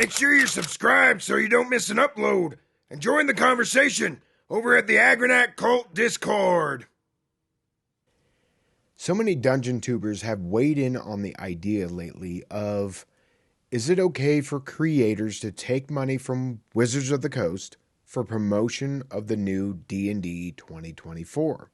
Make sure you're subscribed so you don't miss an upload, and join the conversation over at the Agranak Cult Discord. So many dungeon tubers have weighed in on the idea lately of, is it okay for creators to take money from Wizards of the Coast for promotion of the new D&D 2024?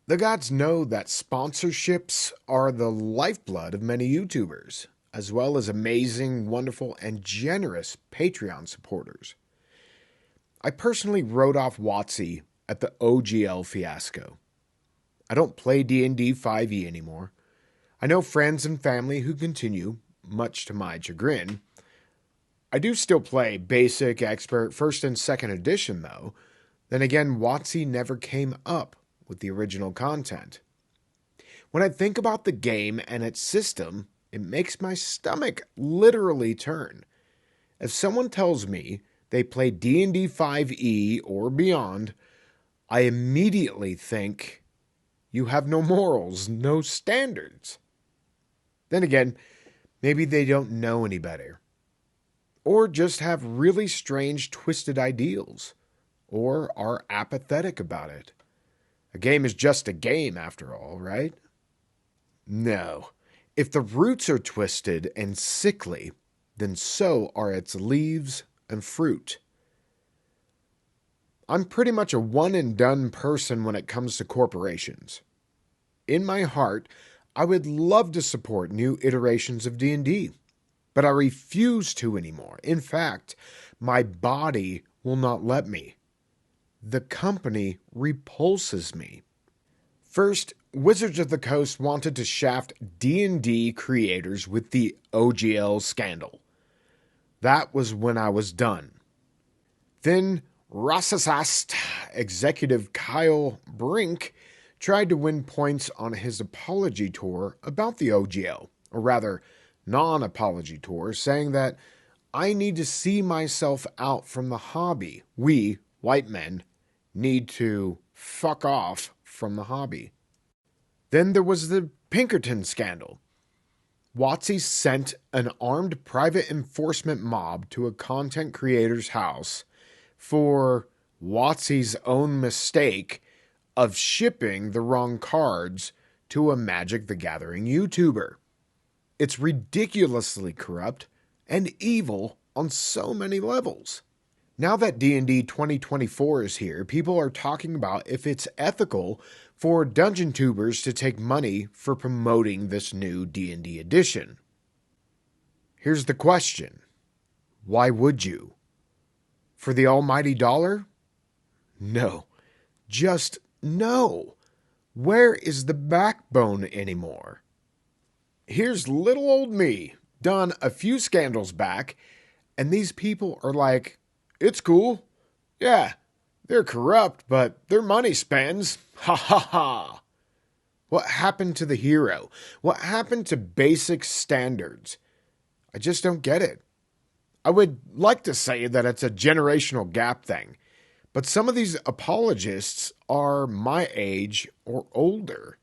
The gods know that sponsorships are the lifeblood of many YouTubers, as well as amazing, wonderful, and generous Patreon supporters. I personally wrote off Watsy at the OGL fiasco. I don't play D&D 5e anymore. I know friends and family who continue, much to my chagrin. I do still play Basic, Expert, 1st and 2nd edition though. Then again, Watsy never came up with the original content. When I think about the game and its system, it makes my stomach literally turn. If someone tells me they play D&D 5e or beyond, I immediately think, you have no morals, no standards. Then again, maybe they don't know any better. Or just have really strange, twisted ideals. Or are apathetic about it. A game is just a game, after all, right? No. If the roots are twisted and sickly, then so are its leaves and fruit. I'm pretty much a one-and-done person when it comes to corporations. In my heart, I would love to support new iterations of D&D, but I refuse to anymore. In fact, my body will not let me. The company repulses me. First, Wizards of the Coast wanted to shaft D&D creators with the OGL scandal. That was when I was done. Then, Rossasast executive Kyle Brink tried to win points on his apology tour about the OGL, or rather, non-apology tour, saying that I need to see myself out from the hobby. We, white men, need to fuck off from the hobby. Then there was the Pinkerton scandal. Watsy sent an armed private enforcement mob to a content creator's house for Watsy's own mistake of shipping the wrong cards to a Magic the Gathering YouTuber. It's ridiculously corrupt and evil on so many levels. Now that D&D 2024 is here, people are talking about if it's ethical for dungeon tubers to take money for promoting this new D&D edition. Here's the question. Why would you? For the almighty dollar? No. Just no. Where is the backbone anymore? Here's little old me, done a few scandals back, and these people are like, it's cool. Yeah, they're corrupt, but their money spends. Ha ha ha. What happened to the hero? What happened to basic standards? I just don't get it. I would like to say that it's a generational gap thing, but some of these apologists are my age or older.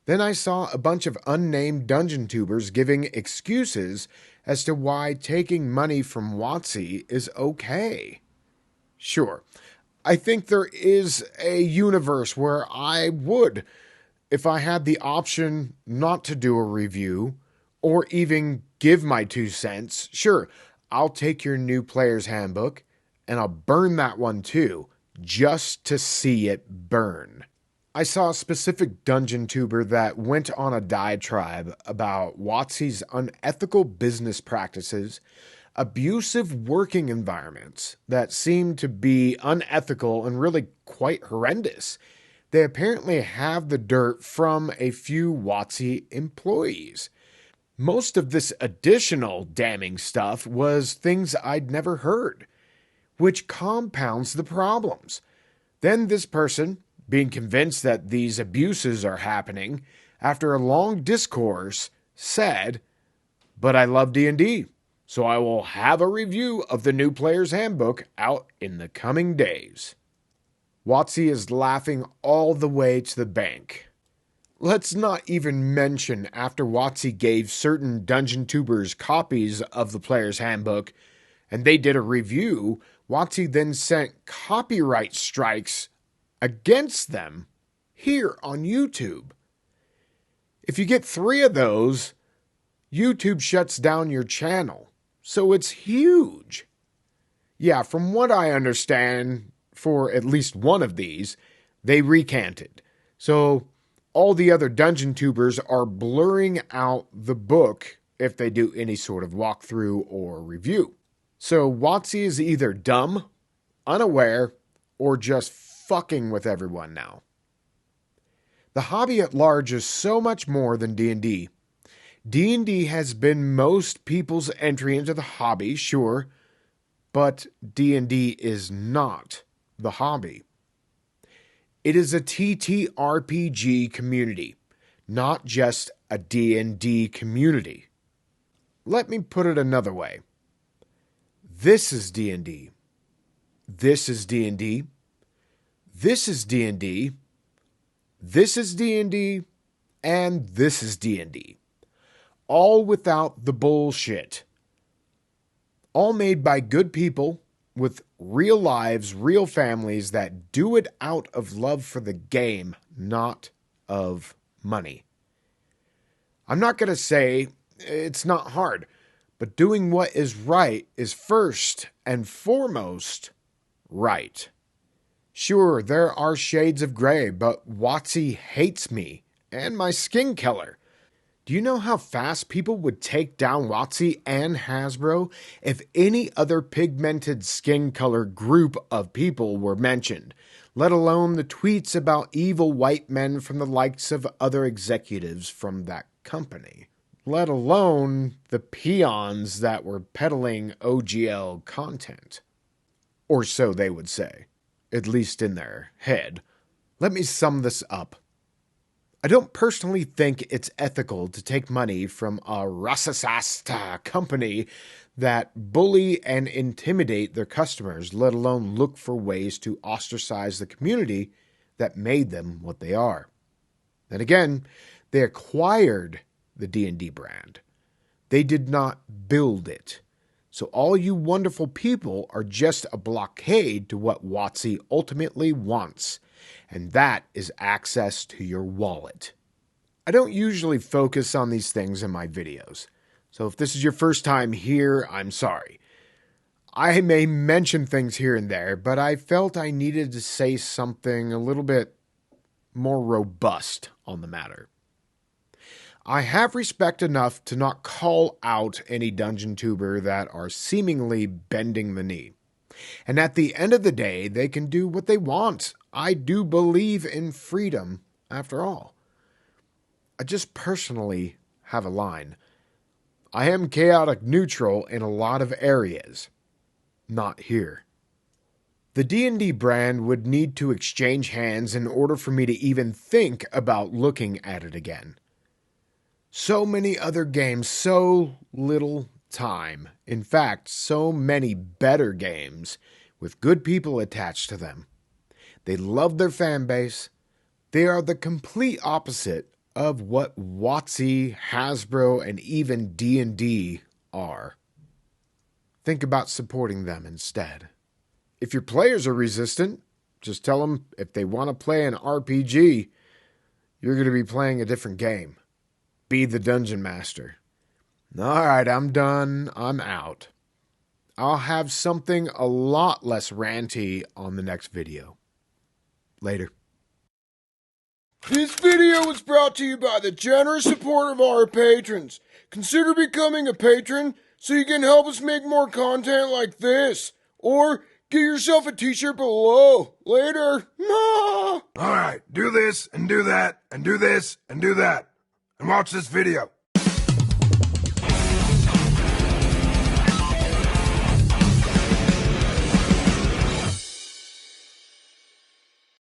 Then I saw a bunch of unnamed dungeon tubers giving excuses as to why taking money from Watsy is okay. Sure, I think there is a universe where I would, if I had the option not to do a review or even give my 2 cents. Sure, I'll take your new player's handbook and I'll burn that one too, just to see it burn. I saw a specific dungeon tuber that went on a diatribe about Watsy's unethical business practices, abusive working environments that seemed to be unethical and really quite horrendous. They apparently have the dirt from a few Watsy employees. Most of this additional damning stuff was things I'd never heard, which compounds the problems. Then this person, being convinced that these abuses are happening, after a long discourse, said, "But I love D&D, so I will have a review of the new player's handbook out in the coming days." Watsy is laughing all the way to the bank. Let's not even mention after Watsy gave certain dungeon tubers copies of the player's handbook and they did a review, Watsy then sent copyright strikes against them here on YouTube. If you get 3 of those, YouTube shuts down your channel. So it's huge. Yeah, from what I understand, for at least one of these, they recanted. So all the other dungeon tubers are blurring out the book if they do any sort of walkthrough or review. So Watsy is either dumb, unaware, or just fucking with everyone now. The hobby at large is so much more than D&D. D&D has been most people's entry into the hobby, sure, but D&D is not the hobby. It is a TTRPG community, not just a D&D community. Let me put it another way. This is D&D. This is D&D. This is D&D. This is D&D. And this is D&D. All without the bullshit. All made by good people with real lives, real families that do it out of love for the game, not of money. I'm not going to say it's not hard, but doing what is right is first and foremost right. Sure, there are shades of gray, but Watsy hates me and my skin color. Do you know how fast people would take down Watsy and Hasbro if any other pigmented skin color group of people were mentioned, let alone the tweets about evil white men from the likes of other executives from that company, let alone the peons that were peddling OGL content? Or so they would say, at least in their head. Let me sum this up. I don't personally think it's ethical to take money from a racist company that bully and intimidate their customers, let alone look for ways to ostracize the community that made them what they are. Then again, they acquired the D&D brand. They did not build it. So all you wonderful people are just a blockade to what Watsy ultimately wants. And that is access to your wallet. I don't usually focus on these things in my videos, so if this is your first time here, I'm sorry. I may mention things here and there, but I felt I needed to say something a little bit more robust on the matter. I have respect enough to not call out any dungeon tuber that are seemingly bending the knee. And at the end of the day, they can do what they want. I do believe in freedom, after all. I just personally have a line. I am chaotic neutral in a lot of areas. Not here. The D&D brand would need to exchange hands in order for me to even think about looking at it again. So many other games, so little time. In fact, so many better games with good people attached to them. They love their fan base. They are the complete opposite of what Watsy, Hasbro, and even D&D are. Think about supporting them instead. If your players are resistant, just tell them if they want to play an RPG, you're going to be playing a different game. Be the dungeon master. Alright, I'm done. I'm out. I'll have something a lot less ranty on the next video. Later. This video was brought to you by the generous support of our patrons. Consider becoming a patron so you can help us make more content like this. Or get yourself a t-shirt below. Later. Alright, do this, and do that, and do this, and do that. And watch this video.